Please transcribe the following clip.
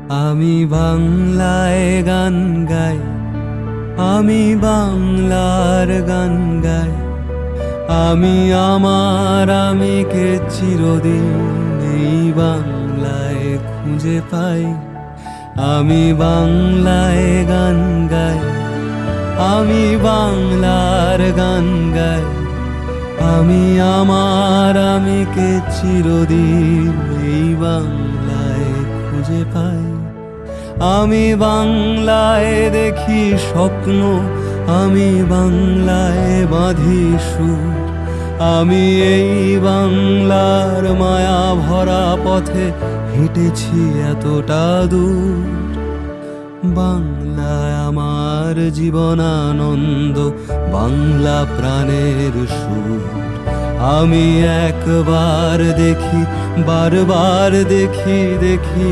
আমি বাংলায় গান গাই, আমি বাংলার গান গাই। আমি আমার আমিকে চিরদিন এই বাংলায় খুঁজে পাই। আমি বাংলায় গান গাই, আমি বাংলার গান গাই। আমি আমার আমিকে চিরদিন এই বাংলায় খুঁজে পাই। আমি বাংলায় দেখি স্বপ্ন, আমি বাংলায় বাঁধি সুর। আমি এই বাংলার মায়া ভরা পথে হেঁটেছি এতটা দূর। বাংলা আমার জীবনানন্দ, বাংলা প্রাণের সুর। আমি একবার দেখি, বারবার দেখি দেখি